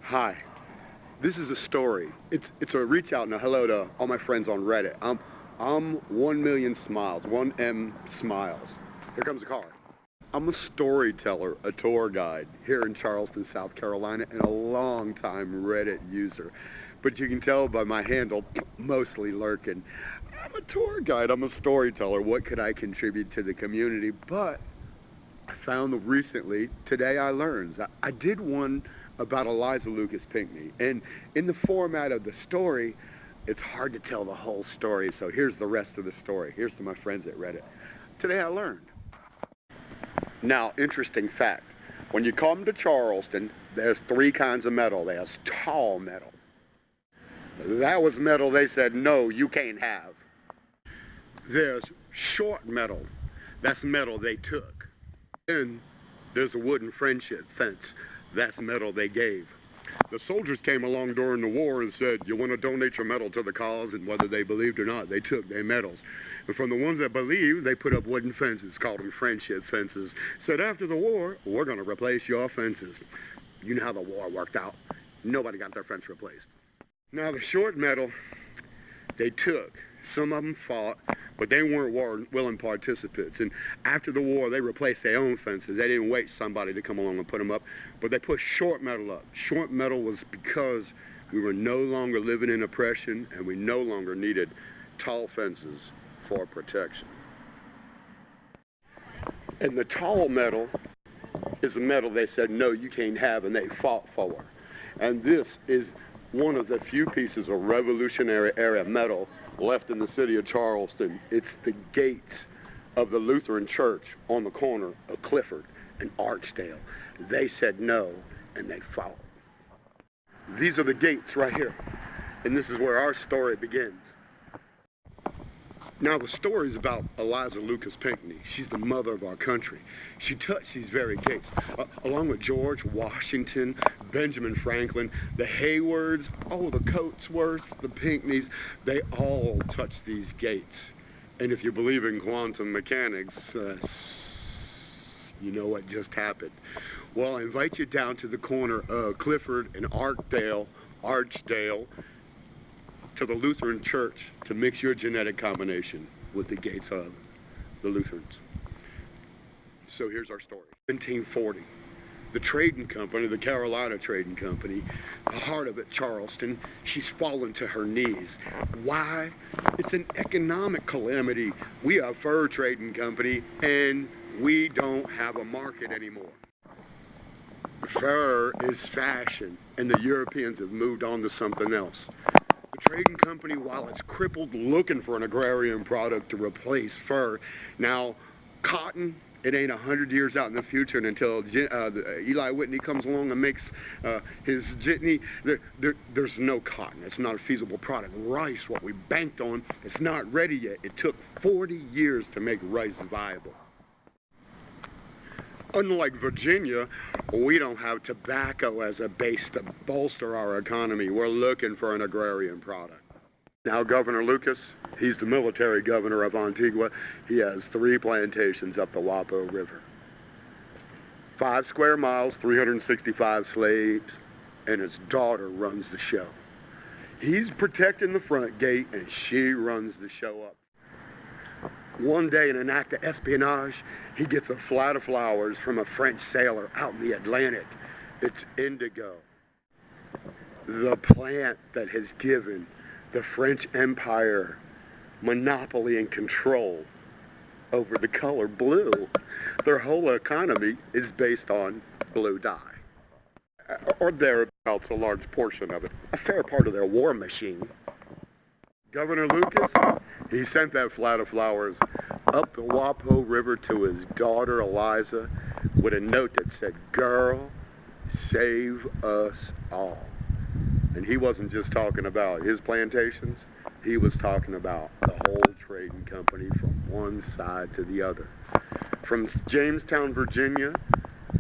Hi, this is a story. It's a reach out and a hello to all my friends on Reddit. I'm 1 million smiles, 1M smiles. Here comes a car. I'm a storyteller, a tour guide here in Charleston, South Carolina, and a long-time Reddit user. But you can tell by my handle, mostly lurking. I'm a tour guide, I'm a storyteller. What could I contribute to the community? But I found recently, today I learned, I did one about Eliza Pinckney. And in the format of the story, it's hard to tell the whole story. So here's the rest of the story. Here's to my friends at Reddit. Today I learned. Now, interesting fact. When you come to Charleston, there's 3 kinds of metal. There's tall metal. That was metal they said, no, you can't have. There's short metal. That's metal they took. Then there's a wooden friendship fence. That's metal they gave. The soldiers came along during the war and said, you want to donate your medal to the cause, and whether they believed or not, they took their medals. And from the ones that believed, they put up wooden fences, called them friendship fences. Said after the war, we're going to replace your fences. You know how the war worked out. Nobody got their fence replaced. Now the short metal, they took. Some of them fought, but they weren't willing participants. And after the war, they replaced their own fences. They didn't wait somebody to come along and put them up, but they put short metal up. Short metal was because we were no longer living in oppression, and we no longer needed tall fences for protection. And the tall metal is a metal they said, no, you can't have, and they fought for. And this is one of the few pieces of Revolutionary era metal left in the city of Charleston. It's the gates of the Lutheran church on the corner of Clifford and Archdale. They said no, and they fought. These are the gates right here, and this is where our story begins. Now the story is about Eliza Pinckney. She's the mother of our country. She touched these very gates, along with George Washington, Benjamin Franklin, the Haywards, the Coatsworths, the Pinckneys. They all touched these gates. And if you believe in quantum mechanics, you know what just happened. Well, I invite you down to the corner of Clifford and Archdale, to the Lutheran Church to mix your genetic combination with the gates of the Lutherans. So here's our story. 1740, the trading company, the Carolina Trading Company, the heart of it, Charleston, she's fallen to her knees. Why? It's an economic calamity. We are a fur trading company, and we don't have a market anymore. Fur is fashion, and the Europeans have moved on to something else. The trading company, while it's crippled, looking for an agrarian product to replace fur. Now, cotton, it ain't 100 years out in the future, and until Eli Whitney comes along and makes his jitney, there's no cotton. It's not a feasible product. Rice, what we banked on, it's not ready yet. It took 40 years to make rice viable. Unlike Virginia, we don't have tobacco as a base to bolster our economy. We're looking for an agrarian product. Now, Governor Lucas, he's the military governor of Antigua. He has 3 plantations up the Wapo River. 5 square miles, 365 slaves, and his daughter runs the show. He's protecting the front gate, and she runs the show up. One day, in an act of espionage, he gets a flight of flowers from a French sailor out in the Atlantic. It's indigo, the plant that has given the French Empire monopoly and control over the color blue. Their whole economy is based on blue dye, or thereabouts, a large portion of it, a fair part of their war machine. Governor Lucas, he sent that flight of flowers up the Wapo River to his daughter Eliza with a note that said, "Girl, save us all." And he wasn't just talking about his plantations, he was talking about the whole trading company from one side to the other. From Jamestown, Virginia,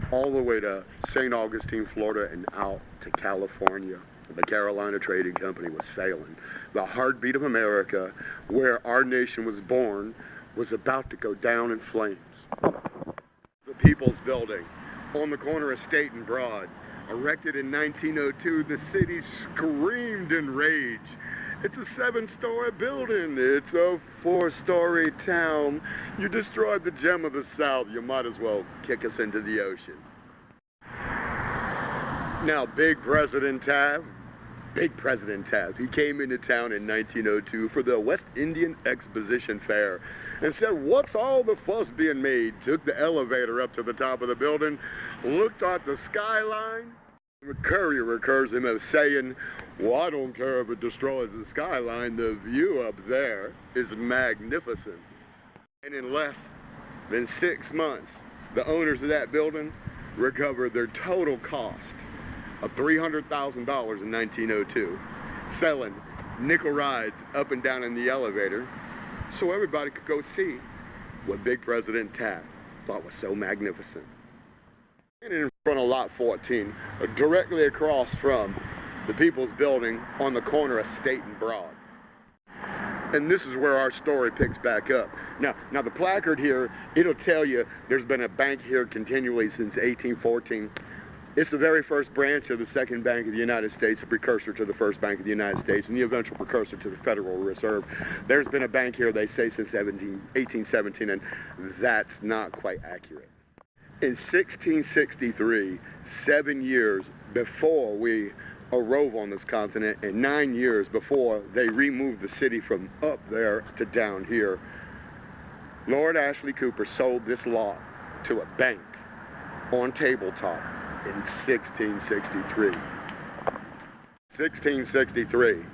all the way to St. Augustine, Florida, and out to California. The Carolina Trading Company was failing. The heartbeat of America, where our nation was born, was about to go down in flames. The People's Building, on the corner of State and Broad, Erected in 1902, the city screamed in rage. It's a 7-story building. It's a 4-story town. You destroyed the gem of the South. You might as well kick us into the ocean. Now, Big President Taft, he came into town in 1902 for the West Indian Exposition Fair and said, "What's all the fuss being made?" Took the elevator up to the top of the building, looked at the skyline. The courier recurs him as saying, "Well, I don't care if it destroys the skyline, the view up there is magnificent." And in less than 6 months, the owners of that building recovered their total cost of $300,000 in 1902, selling nickel rides up and down in the elevator so everybody could go see what Big President Taft thought was so magnificent. And in front of Lot 14, directly across from the People's Building on the corner of State and Broad. And this is where our story picks back up. Now the placard here, it'll tell you there's been a bank here continually since 1814. It's the very first branch of the Second Bank of the United States, the precursor to the First Bank of the United States, and the eventual precursor to the Federal Reserve. There's been a bank here, they say, since 1817, and that's not quite accurate. In 1663, 7 years before we arose on this continent, and 9 years before they removed the city from up there to down here, Lord Ashley Cooper sold this lot to a bank on Tabletop in 1663. 1663,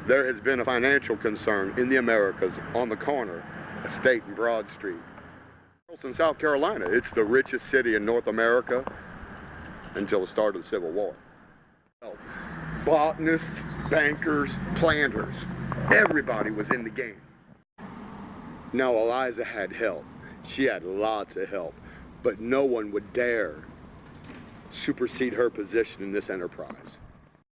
there has been a financial concern in the Americas on the corner of State and Broad Street. Charleston, South Carolina, it's the richest city in North America until the start of the Civil War. Botanists, bankers, planters, everybody was in the game. Now Eliza had help. She had lots of help, but no one would dare supersede her position in this enterprise.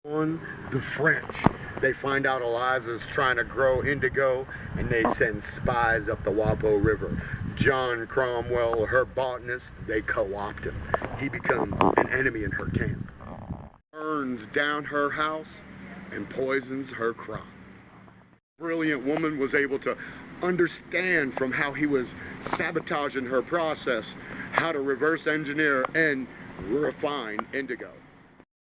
On the French, they find out Eliza's trying to grow indigo, and they send spies up the Wapo River. John Cromwell, her botanist, they co-opt him. He becomes an enemy in her camp. Burns down her house and poisons her crop. Brilliant woman was able to understand from how he was sabotaging her process how to reverse engineer and refine indigo.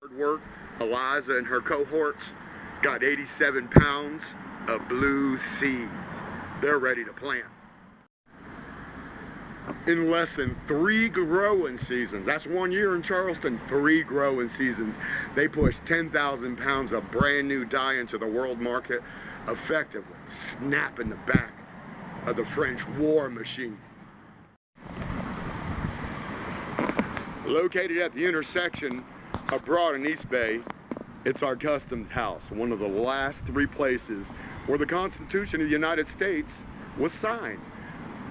Hard work, Eliza and her cohorts got 87 pounds of blue seed. They're ready to plant. In less than 3 growing seasons, that's 1 year in Charleston, 3 growing seasons, they pushed 10,000 pounds of brand new dye into the world market, effectively snapping the back of the French war machine. Located at the intersection of Broad and East Bay, it's our Customs House, one of the last 3 places where the Constitution of the United States was signed.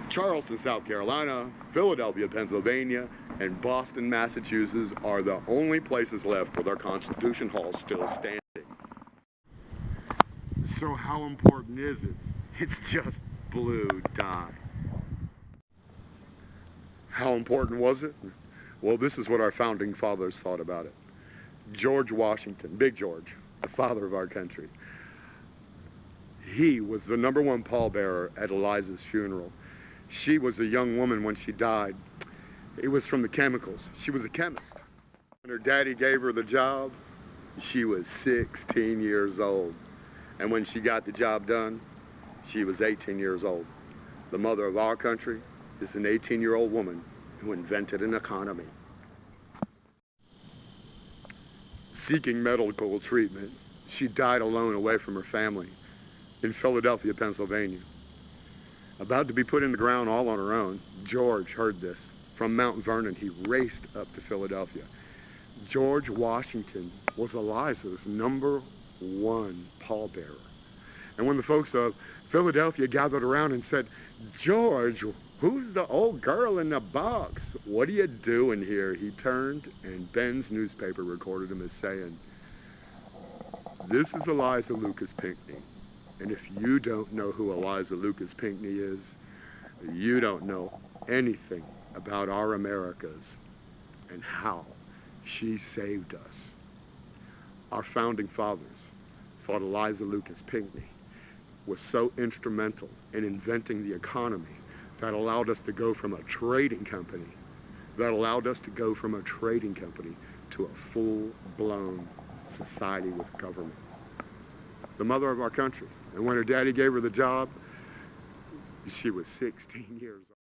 Charleston, South Carolina, Philadelphia, Pennsylvania, and Boston, Massachusetts are the only places left with our Constitution Hall still standing. So how important is it? It's just blue dye. How important was it? Well, this is what our founding fathers thought about it. George Washington, Big George, the father of our country, he was the #1 pallbearer at Eliza's funeral. She was a young woman when she died. It was from the chemicals. She was a chemist. When her daddy gave her the job, she was 16 years old. And when she got the job done, she was 18 years old. The mother of our country is an 18-year-old woman who invented an economy. Seeking medical treatment, she died alone away from her family in Philadelphia, Pennsylvania. About to be put in the ground all on her own, George heard this. From Mount Vernon, he raced up to Philadelphia. George Washington was Eliza's #1 pallbearer. And when the folks of Philadelphia gathered around and said, "George, who's the old girl in the box? What are you doing here?" He turned, and Ben's newspaper recorded him as saying, "This is Eliza Lucas Pinckney. And if you don't know who Eliza Lucas Pinckney is, you don't know anything about our Americas and how She saved us. Our founding fathers thought Eliza Pinckney was so instrumental in inventing the economy that allowed us to go from a trading company, to a full-blown society with government. The mother of our country. And when her daddy gave her the job, she was 16 years old.